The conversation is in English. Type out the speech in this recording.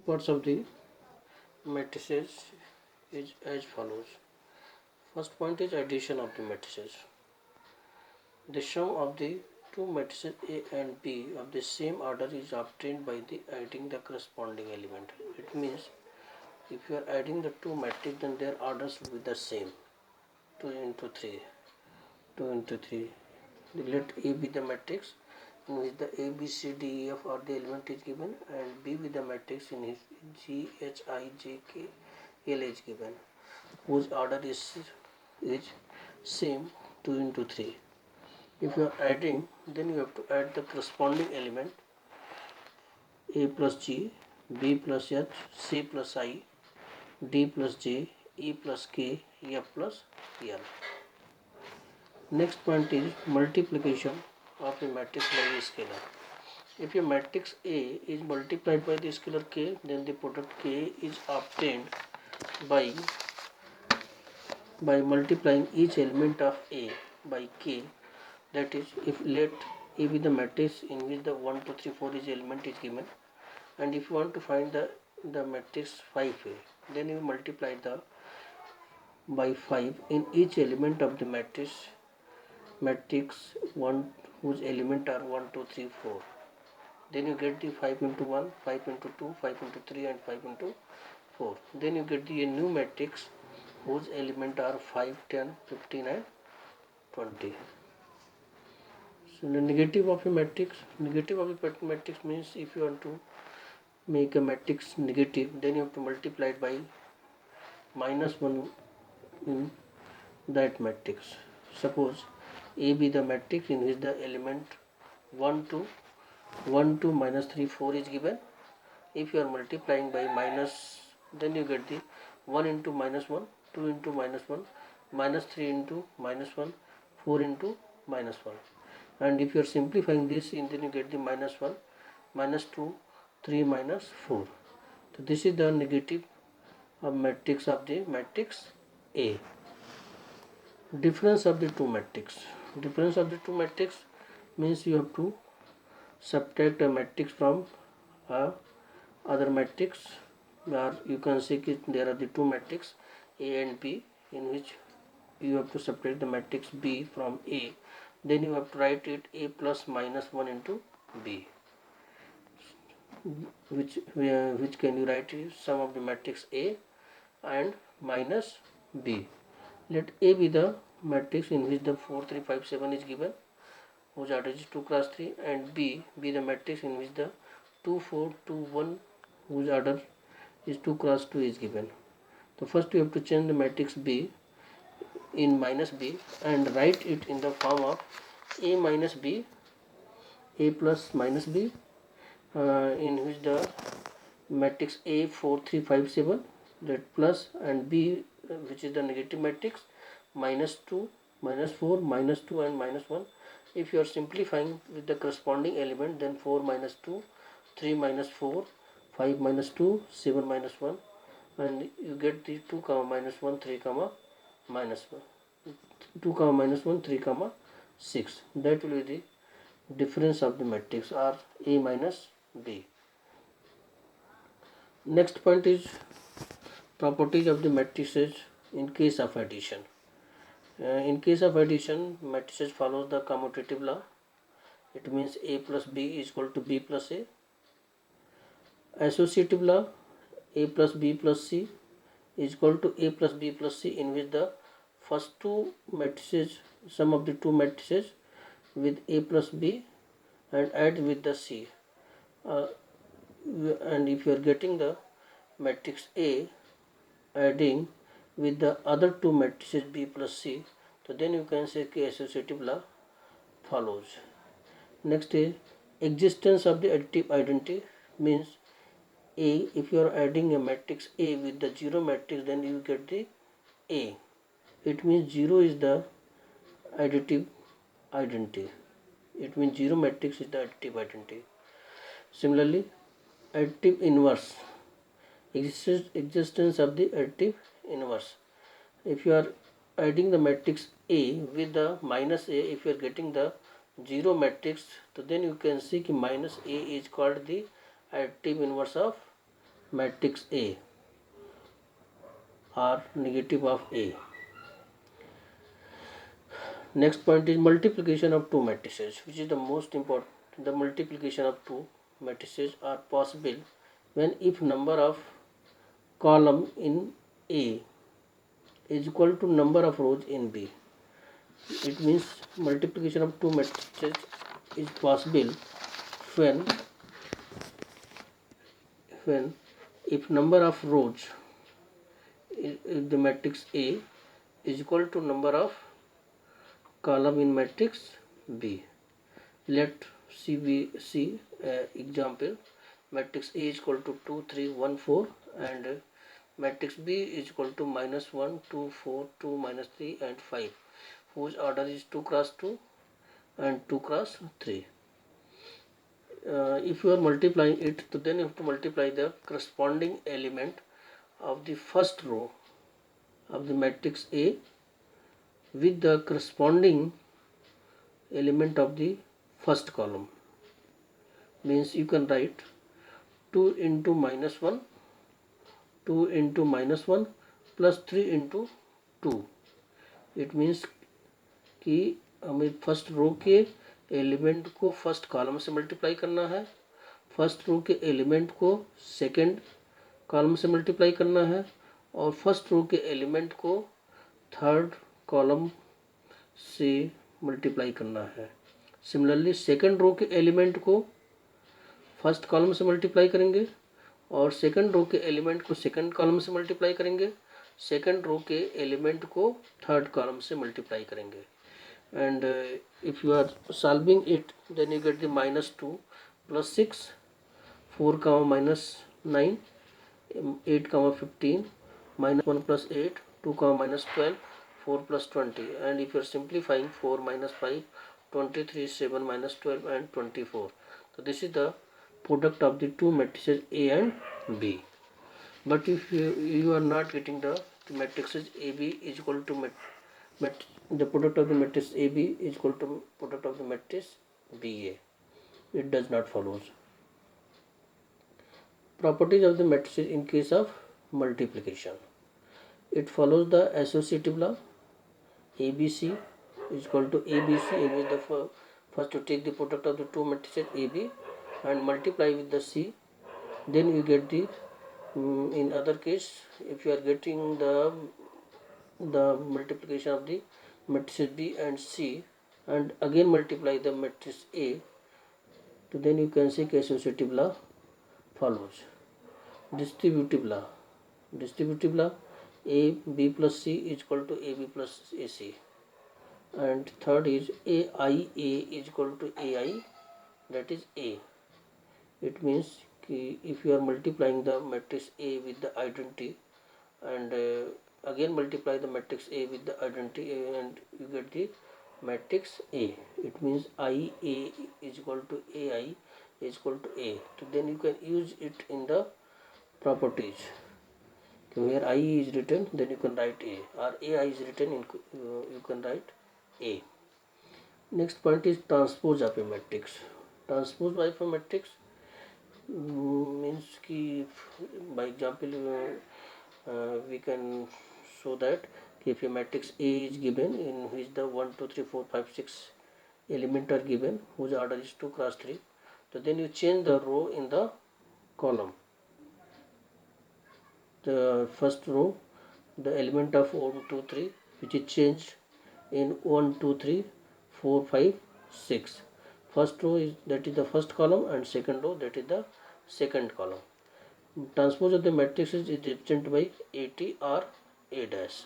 Parts of the matrices is as follows. First point is addition of the matrices. The sum of the two matrices A and B of the same order is obtained by the adding the corresponding element. It means if you are adding the two matrices, then their orders will be the same. 2 into 3, 2 into 3. Let A be the matrix in which the A, B, C, D, E, F are the element is given, and B be the matrix in which G, H, I, J, K, L is given, whose order is same 2 into 3. If you are adding, then you have to add the corresponding element A plus G, B plus H, C plus I, D plus J, E plus K, F plus L. Next point is multiplication of a matrix by a scalar. If your matrix A is multiplied by the scalar K, then the product K is obtained by multiplying each element of A by K. That is, if let A be the matrix in which the 1, 2, 3, 4 is element is given, and if you want to find the matrix 5A, then you multiply the by 5 in each element of the matrix 1 whose element are 1, 2, 3, 4. Then you get the 5 into 1, 5 into 2, 5 into 3 and 5 into 4. Then you get the new matrix whose element are 5, 10, 15 and 20. So the negative of a matrix means if you want to make a matrix negative, then you have to multiply it by minus 1 in that matrix. Suppose A be the matrix in which the element 1, 2, minus 3, 4 is given. If you are multiplying by minus, then you get the 1 into minus 1, 2 into minus 1, minus 3 into minus 1, 4 into minus 1. And if you are simplifying this, then you get the minus 1, minus 2, 3, minus 4. So this is the negative matrix of the matrix A. Difference of the two matrix. Difference of the two matrix means you have to subtract a matrix from other matrix, or you can say there are the two matrix A and B in which you have to subtract the matrix B from A. Then you have to write it A plus minus 1 into B, which can you write is sum of the matrix A and minus B. Let A be the matrix in which the 4, 3, 5, 7 is given, whose order is 2 cross 3, and B be the matrix in which the 2, 4, 2, 1 whose order is 2 cross 2 is given. So first you have to change the matrix B in minus B and write it in the form of A minus B, A plus minus B, in which the matrix A 4, 3, 5, 7, that plus, and B which is the negative matrix minus 2, minus 4, minus 2 and minus 1. If you are simplifying with the corresponding element, then 4 minus 2, 3 minus 4, 5 minus 2, 7 minus 1, and you get the 2 comma minus 1, 3 comma minus 1, 2 comma minus 1, 3 comma 6. That will be the difference of the matrix, or A minus B. Next point is properties of the matrices in case of addition. In case of addition, matrices follows the commutative law. It means A plus B is equal to B plus A. Associative law, A plus B plus C is equal to A plus B plus C, in which the first two matrices, sum of the two matrices with A plus B and add with the C. And if you are getting the matrix A adding with the other two matrices B plus C, so then you can say associative law follows. Next is existence of the additive identity, means A, if you are adding a matrix A with the 0 matrix, then you get the A. It means 0 is the additive identity. It means 0 matrix is the additive identity. Similarly, additive inverse, existence of the additive inverse. If you are adding the matrix A with the minus A, if you are getting the 0 matrix, so then you can see minus A is called the additive inverse of matrix A or negative of A. Next point is multiplication of two matrices, which is the most important. The multiplication of two matrices are possible when if number of column in A is equal to number of rows in B. It means multiplication of two matrices is possible when if number of rows in the matrix A is equal to number of column in matrix B. Let see example. Matrix A is equal to 2 3 1 4 and matrix B is equal to -1 2 4 2 -3 and 5, whose order is 2 cross 2 and 2 cross 3. If you are multiplying it, so then you have to multiply the corresponding element of the first row of the matrix A with the corresponding element of the first column. Means you can write 2 into -1, 2 into -1 plus 3 into 2. It means कि हमें first row के element को first column से multiply करना है, first row के element को second column से मल्टीप्लाई करना है और फर्स्ट रो के एलिमेंट को थर्ड कॉलम से मल्टीप्लाई करना है। सिमिलरली सेकंड रो के एलिमेंट को फर्स्ट कॉलम से मल्टीप्लाई करेंगे और सेकंड रो के एलिमेंट को सेकंड कॉलम से मल्टीप्लाई करेंगे, सेकंड रो के एलिमेंट को थर्ड कॉलम से मल्टीप्लाई करेंगे। And if you are solving it, then you get the -2 plus 6, 4 comma minus 9, 8 comma 15, -1 plus 8, 2 comma minus 12, 4 plus 20. And if you are simplifying, 4 minus 5, 23, 7 minus 12 and 24. So this is the product of the two matrices A and B. But if you are not getting the matrices AB is equal to the product of the matrix AB is equal to product of the matrix BA, it does not follow. Properties of the matrices in case of multiplication. It follows the associative law. ABC is equal to ABC, in which the first to take the product of the two matrices AB and multiply with the C, then you get the in other case, if you are getting the multiplication of the matrices B and C and again multiply the matrix A, so then you can say associative law follows. Distributive law, A B plus C is equal to AB plus AC, and third is AIA is equal to AI, that is A. It means if you are multiplying the matrix A with the identity and again multiply the matrix A with the identity and you get the matrix A, it means IA is equal to AI is equal to A. So then you can use it in the properties. Where I is written, then you can write A, or AI is written, you can write A. Next point is transpose of a matrix. Transpose of a matrix means कि by example we can show that if a matrix A is given in which the 1 2 3 4 5 6 elements are given whose order is 2 cross 3, so then you change the row in the column. The first row, the element of 1 2 3 which is changed in 1 2 3 4 5 6. First row is that is the first column and second row that is the second column. Transpose of the matrices is represented by AT or A dash.